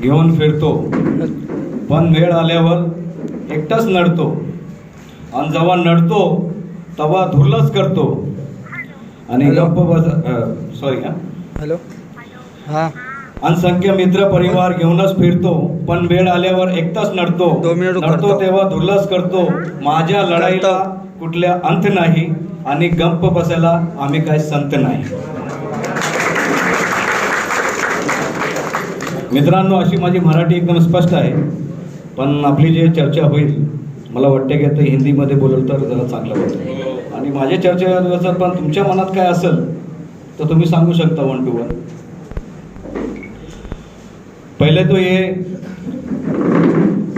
घेऊन फिरतो, पण वेळ आल्यावर एकटाच नडतो, आणि जेव्हा नडतो तेव्हा धुर्लच करतो आणि गप्प बस. Sorry hello. हां, असंख्य मित्र परिवार घेऊनच फिरतो, पण वेळ आल्यावर एकटाच नडतो. 2 मिनिट नडतो करतो. तेव्हा धुर्लच करतो. माझ्या लढाईला कुठल्या अंत नाही, आणि गप्प बसायला आम्ही काय संत नाही. मित्रांनो, अशी माझी मराठी एकदम स्पष्ट आहे, पण आपली जी चर्चा होईल मला वाटते की आता हिंदीमध्ये बोललं तर जरा चांगलं वाटेल. आणि माझ्या चर्चेवर पण तुमच्या मनात काय असेल तर तुम्ही सांगू शकता 1 to 1. पहले तो ये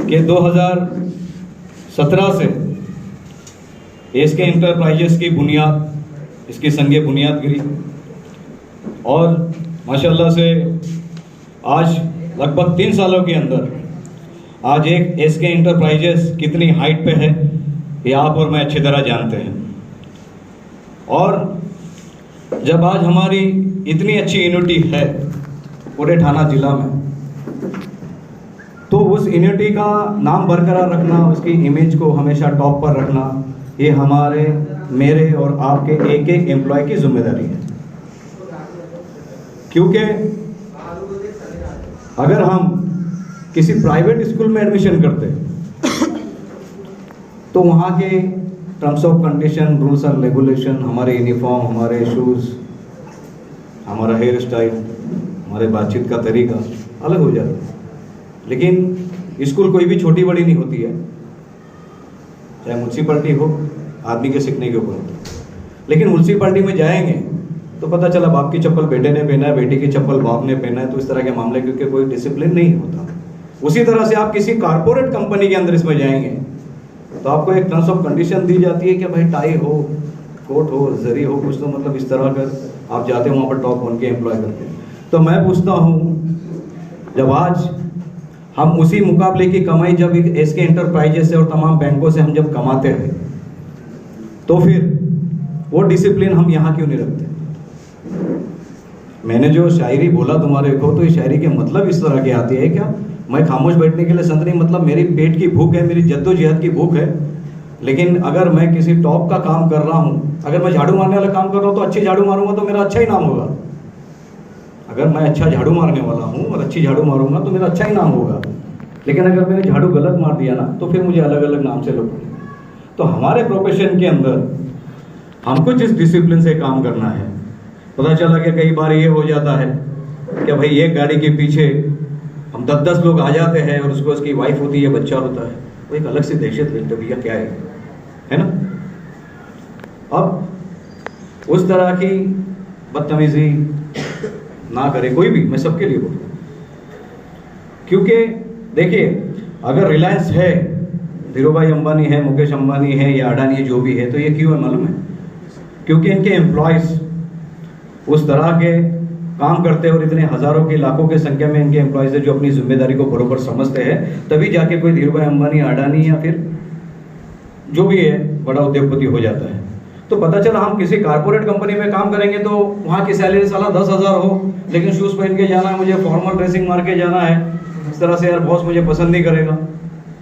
कि 2017 से एसके इंटरप्राइजेस की बुनियाद, इसकी संगे बुनियाद गिरी, और माशाल्लाह से आज लगभग 3 सालों के अंदर आज एक एसके इंटरप्राइजेस कितनी हाइट पे है ये आप और मैं अच्छी तरह जानते हैं. और जब आज हमारी इतनी अच्छी यूनिटी है पूरे ठाना जिला में, तो उस यूनिटी का नाम बरकरार रखना, उसकी इमेज को हमेशा टॉप पर रखना, ये हमारे, मेरे और आपके एक एक एम्प्लॉय की जिम्मेदारी है. क्योंकि अगर हम किसी प्राइवेट स्कूल में एडमिशन करते तो वहाँ के terms of condition, rules and regulation, हमारे यूनिफॉर्म, हमारे शूज़, हमारा हेयर स्टाइल, हमारे बातचीत का तरीका अलग हो जाता है. लेकिन स्कूल कोई भी छोटी बड़ी नहीं होती है, चाहे म्यूनसिपैलिटी हो, आदमी के सीखने के ऊपर होता है. लेकिन म्यूनसिपैलिटी में जाएंगे तो पता चला बाप की चप्पल बेटे ने पहना है, बेटी की चप्पल बाप ने पहना है, तो इस तरह के मामले, क्योंकि कोई डिसिप्लिन नहीं होता. उसी तरह से आप किसी कारपोरेट कंपनी के अंदर इसमें जाएंगे तो आपको एक टर्म्स ऑफ कंडीशन दी जाती है कि भाई टाई हो, कोट हो, जरी हो, कुछ तो मतलब इस तरह कर आप जाते हो, वहाँ पर टॉप बन के एम्प्लॉय करते हैं. तो मैं पूछता हूँ, जब आज हम उसी मुकाबले की कमाई जब एसके इंटरप्राइजेस से और तमाम बैंकों से हम जब कमाते हैं, तो फिर वो डिसिप्लिन हम यहाँ क्यों नहीं रखते? मैंने जो शायरी बोला तुम्हारे को, तो ये शायरी के मतलब इस तरह की आती है क्या? मैं खामोश बैठने के लिए संत नहीं, मतलब मेरी पेट की भूख है, मेरी जद्दोजहद की भूख है. लेकिन अगर मैं किसी टॉप का काम कर रहा हूँ, अगर मैं झाड़ू मारने वाला काम कर रहा हूँ तो अच्छी झाड़ू मारूंगा तो मेरा अच्छा ही नाम होगा. अगर मैं अच्छा झाड़ू मारने वाला हूँ और अच्छी झाड़ू मारूंगा तो मेरा अच्छा ही नाम होगा. लेकिन अगर मैंने झाड़ू गलत मार दिया ना, तो फिर मुझे अलग अलग नाम से लोग. तो हमारे प्रोफेशन के अंदर हमको जिस डिसिप्लिन से काम करना है, पता चला कि कई बार ये हो जाता है कि भाई एक गाड़ी के पीछे हम 10-10 लोग आ जाते हैं और उसको उसकी वाइफ होती है, बच्चा होता है, वो एक अलग सी दहशत लगती है, भैया क्या है ना. अब उस तरह की बदतमीजी ना करे कोई भी, मैं सबके लिए बोलूँ. क्योंकि देखिए, अगर रिलायंस है, धीरूभाई अंबानी है, मुकेश अंबानी है या अडानी है, जो भी है, तो ये क्यों है मालूम है? क्योंकि इनके एम्प्लॉयज़ उस तरह के काम करते हैं और इतने हजारों की, लाखों की संख्या में इनके एम्प्लॉयज़ है जो अपनी जिम्मेदारी को बरोबर समझते हैं, तभी जाके कोई धीरूभाई अंबानी, अडानी या फिर जो भी है बड़ा उद्योगपति हो जाता है. तो पता चला हम किसी कारपोरेट कंपनी में काम करेंगे तो वहाँ की सैलरी साला 10,000 हो, लेकिन शूज़ पहन के जाना है, मुझे फॉर्मल ड्रेसिंग मार के जाना है, इस तरह से यार बॉस मुझे पसंद नहीं करेगा.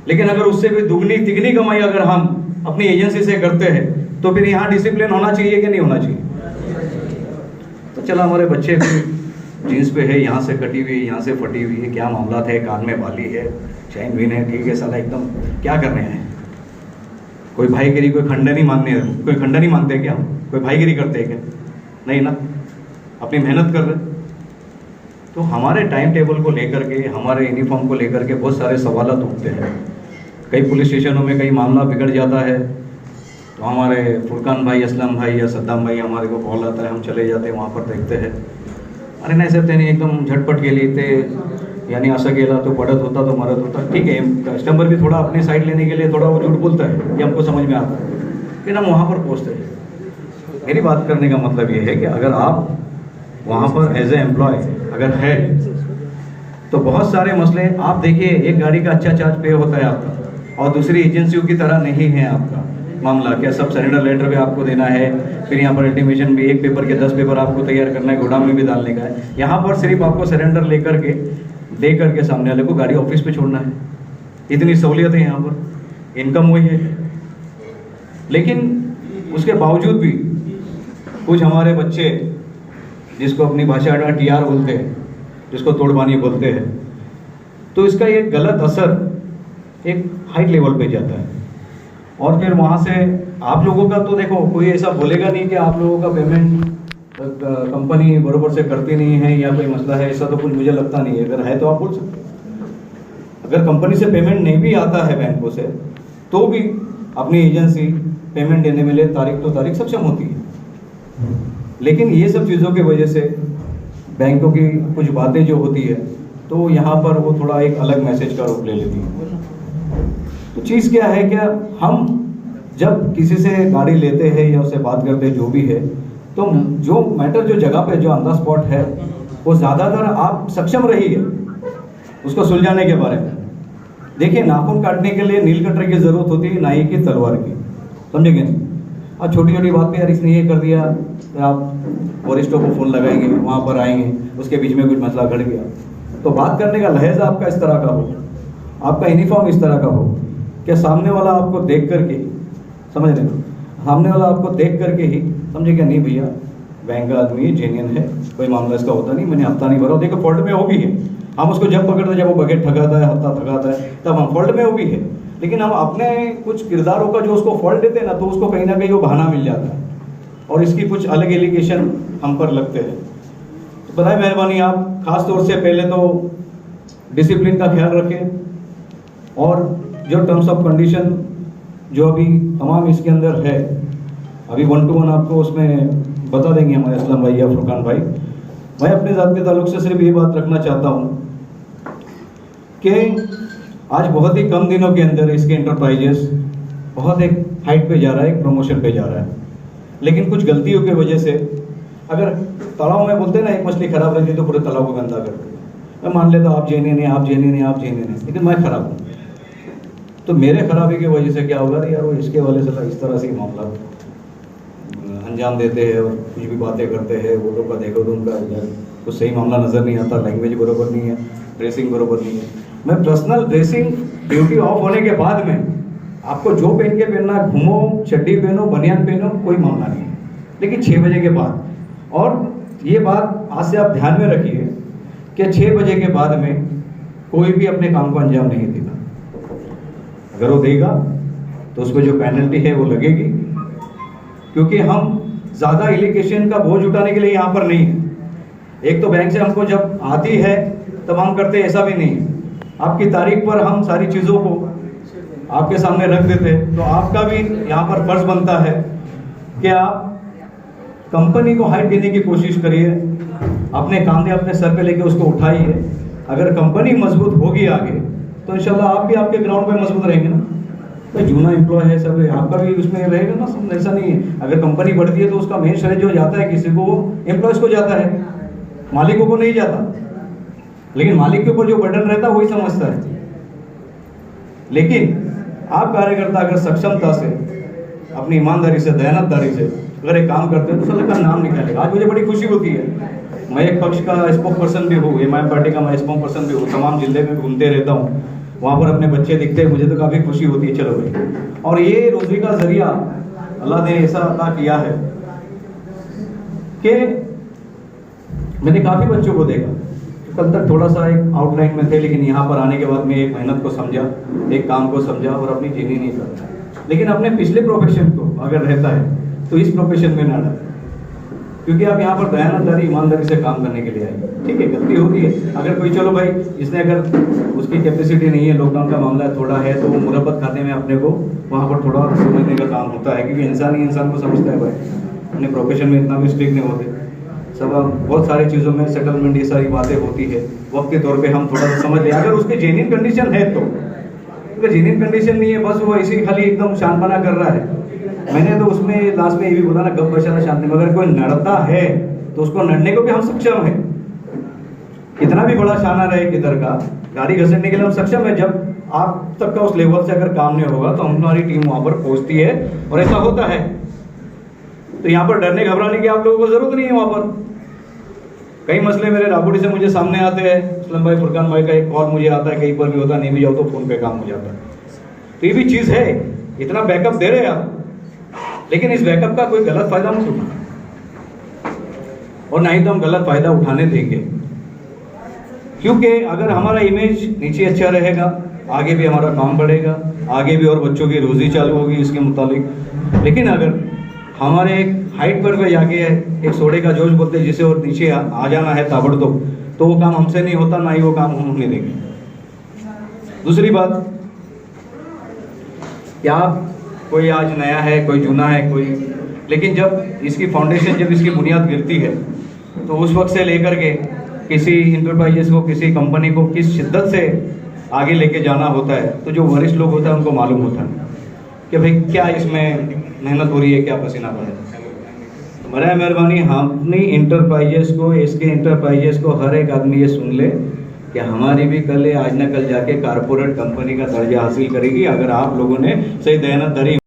लेकिन अगर उससे भी दुगनी तिगनी कमाई अगर हम अपनी एजेंसी से करते हैं, तो फिर यहाँ डिसिप्लिन होना चाहिए कि नहीं होना चाहिए? तो चला हमारे बच्चे जीन्स पे है, यहाँ से कटी हुई है, यहाँ से फटी हुई है, क्या मामला है, कान में बाली है, चैन विन है, ठीक है, साला एकदम क्या कर रहे हैं? कोई भाईगिरी, कोई खंडनी मानने, कोई खंडनी मानते हैं क्या? कोई भाईगिरी करते हैं क्या? नहीं ना, अपनी मेहनत कर रहे. तो हमारे टाइम टेबल को लेकर के, हमारे यूनिफॉर्म को लेकर के बहुत सारे सवाल उठते हैं. कई पुलिस स्टेशनों में कई मामला बिगड़ जाता है, तो हमारे फुरकान भाई, असलम भाई या सद्दाम भाई हमारे को कॉल आता है, हम चले जाते हैं वहाँ पर, देखते हैं, अरे नाही सर त्याने एकदम झटपट गेली, ते यानी असं गेला तो पडत होता, तो मरत होता. ठीक है, कस्टमर भी थोड़ा अपनी साइड लेने के लिए थोड़ा वो झूठ बोलता है, ये हमको समझ में आता है, फिर हम वहाँ पर पहुँचते हैं. मेरी बात करने का मतलब ये है कि अगर आप वहाँ पर एज ए एम्प्लॉय अगर है, तो बहुत सारे मसले आप देखिए. एक गाड़ी का अच्छा चार्ज पे होता है आपका, और दूसरी एजेंसियों की तरह नहीं है आपका मामला. क्या सब सरेंडर लेटर भी आपको देना है, फिर यहाँ पर इंटीमेशन भी, एक पेपर के 10 पेपर आपको तैयार करना है, गोदाम में भी डालने का है. यहाँ पर सिर्फ आपको सरेंडर लेकर के दे करके सामने वाले को गाड़ी ऑफिस पे छोड़ना है। इतनी सहूलियत है यहाँ पर, इनकम वही है। लेकिन उसके बावजूद भी कुछ हमारे बच्चे, जिसको अपनी भाषा में TR बोलते हैं, जिसको तोड़बानी बोलते हैं, तो इसका एक गलत असर एक हाई लेवल पे जाता है। और फिर वहाँ से आप लोगों का तो देखो, कोई ऐसा बोलेगा नहीं कि आप लोगों का पेमेंट कंपनी बराबर से करती नहीं है या कोई मसला है, ऐसा तो कुछ मुझे लगता नहीं है। अगर है तो आप बोल सकते हैं। अगर कंपनी से पेमेंट नहीं भी आता है बैंकों से, तो भी अपनी एजेंसी पेमेंट देने में तारीख तो तारीख सक्षम होती है। लेकिन ये सब चीज़ों की वजह से बैंकों की कुछ बातें जो होती है, तो यहाँ पर वो थोड़ा एक अलग मैसेज का रूप ले लेती है। तो चीज़ क्या है, क्या हम जब किसी से गाड़ी लेते हैं या उससे बात करते हैं जो भी है, तो जो मैटर जो जगह पे जो ऑन द स्पॉट है, वो ज़्यादातर आप सक्षम रहिए उसको सुलझाने के बारे में। देखिए, नाखून काटने के लिए नील कटर की ज़रूरत होती है, नाई की तलवार की, समझेंगे। और छोटी छोटी बात पे यार इसने ये कर दिया, तो आप वरिष्ठों को फ़ोन लगाएंगे, वहाँ पर आएंगे, उसके बीच में कुछ मसला घट गया, तो बात करने का लहजा आपका इस तरह का हो, आपका यूनिफॉर्म इस तरह का हो कि सामने वाला आपको देख करके, समझ रहे हो, सामने वाला आपको देख करके ही समझे क्या, नहीं भैया बैंक का आदमी जेन्युइन है, कोई मामला इसका होता नहीं, मैंने हफ्ता नहीं भरा। देखो फॉल्ट में वो भी है, हम उसको जब पकड़ते हैं जब वो बकेट ठगाता है, हफ्ता ठगाता है, तब हम फॉल्ट में वो भी है। लेकिन हम अपने कुछ किरदारों का जो उसको फॉल्ट देते हैं ना, तो उसको कहीं ना कहीं वो बहाना मिल जाता है और इसकी कुछ अलग एलिगेशन हम पर लगते हैं। तो बताए मेहरबानी, आप खास तौर से पहले तो डिसिप्लिन का ख्याल रखें और जो टर्म्स ऑफ कंडीशन जो अभी तमाम इसके अंदर है, अभी 1 to 1 आपको उसमें बता देंगे हमारे असलम भाई या फुरकान भाई। मैं अपने ज़ात के ताल्लुक से सिर्फ ये बात रखना चाहता हूँ कि आज बहुत ही कम दिनों के अंदर इसके इंटरप्राइजेस बहुत एक हाइट पे जा रहा है, एक प्रमोशन पे जा रहा है। लेकिन कुछ गलतियों की वजह से, अगर तालाब में बोलते हैं ना, एक मछली खराब रहती है तो पूरे तालाब को गंदा करती है। मैं मान लेता हूँ आप जेन्युइन हैं, आप जेन्युइन हैं, आप जेन्युइन हैं, लेकिन मैं खराब हूँ, तो मेरे खराबी की वजह से क्या होगा यार, वो इसके वाले से इस तरह से मामला अंजाम देते हैं और कुछ भी बातें करते हैं। वो लोग का देखो तो उनका यार कुछ सही मामला नज़र नहीं आता, लैंग्वेज बराबर नहीं है, ड्रेसिंग बराबर नहीं है। मैं पर्सनल ड्रेसिंग ड्यूटी ऑफ होने के बाद में आपको जो पहन के पहनना, घूमो, चड्डी पहनो, बनियान पहनो, कोई मामला नहीं है, लेकिन 6 बजे के बाद। और ये बात आज से आप ध्यान में रखिए कि 6 बजे के बाद में कोई भी अपने काम को अंजाम नहीं देगा। अगर वो देगा तो उस पर जो पेनल्टी है वो लगेगी, क्योंकि हम ज़्यादा एलिगेशन का बोझ उठाने के लिए यहाँ पर नहीं है। एक तो बैंक से हमको जब आती है तब हम करते, ऐसा भी नहीं है। आपकी तारीख पर हम सारी चीज़ों को आपके सामने रख देते, तो आपका भी यहाँ पर फर्ज बनता है कि आप कंपनी को हाइट देने की कोशिश करिए, अपने कांधे अपने सर पे लेके उसको उठाइए। अगर कंपनी मजबूत होगी आगे, तो इंशाल्लाह आप भी आपके ग्राउंड पे मजबूत रहेंगे ना। तो जूना एम्प्लॉय है सब, आपका भी उसमें रहेगा ना, सब ऐसा नहीं है। अगर कंपनी बढ़ती है तो उसका मेन श्रेय जो जाता है किसी को, एम्प्लॉयज़ को जाता है, मालिकों को नहीं जाता। लेकिन मालिक के ऊपर जो बर्डन रहता है वही समझता है। लेकिन आप कार्यकर्ता अगर सक्षमता से, अपनी ईमानदारी से, दयानतदारी से अगर एक काम करते हैं तो साला का नाम निकालेगा। आज मुझे बड़ी खुशी होती है, मैं एक पक्ष का स्पोक पर्सन भी हूँ, एमआईएम पार्टी का मैं स्पोक पर्सन भी हूँ, तमाम जिले में घूमते रहता हूँ, वहाँ पर अपने बच्चे दिखते हैं, मुझे तो काफ़ी खुशी होती है। चलो भाई, और ये रोज़ी का ज़रिया अल्लाह ने ऐसा अता किया है कि मैंने काफ़ी बच्चों को देखा, कल तक थोड़ा सा एक आउटलाइन में थे, लेकिन यहाँ पर आने के बाद में एक मेहनत को समझा, एक काम को समझा और अपनी जीनी नहीं करता। लेकिन अपने पिछले प्रोफेशन को अगर रहता है तो इस प्रोफेशन में ना डालें, क्योंकि आप यहाँ पर दयानतदारी, ईमानदारी से काम करने के लिए आए। ठीक है, गलती होती है। अगर कोई, चलो भाई, इसने अगर उसकी कैपेसिटी नहीं है, लॉकडाउन का मामला थोड़ा है, तो वो मुरब्बत खाते में अपने को वहाँ पर थोड़ा समझने का काम होता है, क्योंकि इंसान ही इंसान को समझता है भाई। अपने प्रोफेशन में इतना भी स्ट्रिक्ट नहीं होते सब, बहुत सारी चीज़ों में सेटलमेंट, ये सारी बातें होती है, वक्त के तौर पे हम थोड़ा सा समझ लें। अगर उसके जेन्युइन कंडीशन है तो, अगर जेन्युइन कंडीशन नहीं है, बस वो ऐसे खाली एकदम शानपना कर रहा है, मैंने तो उसमें लास्ट में ये भी बोला ना, गप बचाना शांति में। अगर कोई लड़ता है तो उसको लड़ने को भी हम सक्षम है, कितना भी बड़ा शाना रहे किधर का, गाड़ी घसीटने के लिए हम सक्षम है। जब आप तक का उस लेवल से अगर काम नहीं होगा तो हमारी टीम वहाँ पर पहुँचती है, और ऐसा होता है। तो यहाँ पर डरने घबराने की आप लोगों को जरूरत नहीं है। वहाँ पर कई मसले मेरे राबड़ी से मुझे सामने आते हैं, असलम भाई, फुरकान भाई का एक कॉल मुझे आता है, कहीं पर भी होता, नहीं भी जाओ तो फ़ोन पे काम हो जाता है। तो ये भी चीज़ है, इतना बैकअप दे रहे हैं आप, लेकिन इस बैकअप का कोई गलत फ़ायदा मत उठाना, और ना ही तो हम गलत फ़ायदा उठाने देंगे, क्योंकि अगर हमारा इमेज नीचे अच्छा रहेगा, आगे भी हमारा काम बढ़ेगा, आगे भी और बच्चों की रोज़ी चालू होगी इसके मुतालिक। लेकिन अगर हमारे एक हाइट पर जाके एक सोडे का जोश बोलते हैं जिसे, और नीचे आ जाना है ताबड़तोड़, तो वो काम हमसे नहीं होता, ना ही वो काम हम होने देंगे। दूसरी बात, क्या कोई आज नया है, कोई जूना है, कोई, लेकिन जब इसकी फाउंडेशन, जब इसकी बुनियाद गिरती है, तो उस वक्त से लेकर के किसी इंटरप्राइजेस को, किसी कंपनी को किस शिद्दत से आगे लेके जाना होता है, तो जो वरिष्ठ लोग होते हैं उनको मालूम होता है कि भाई क्या इसमें मेहनत हो रही है, क्या पसीना बह रहा है। तो बराए मेहरबानी हम अपनी इंटरप्राइजेस को, इसके इंटरप्राइजेस को, हर एक आदमी ये सुन ले कि हमारी भी कल आज न कल जाके कारपोरेट कंपनी का दर्जा हासिल करेगी, अगर आप लोगों ने सही दयानतदारी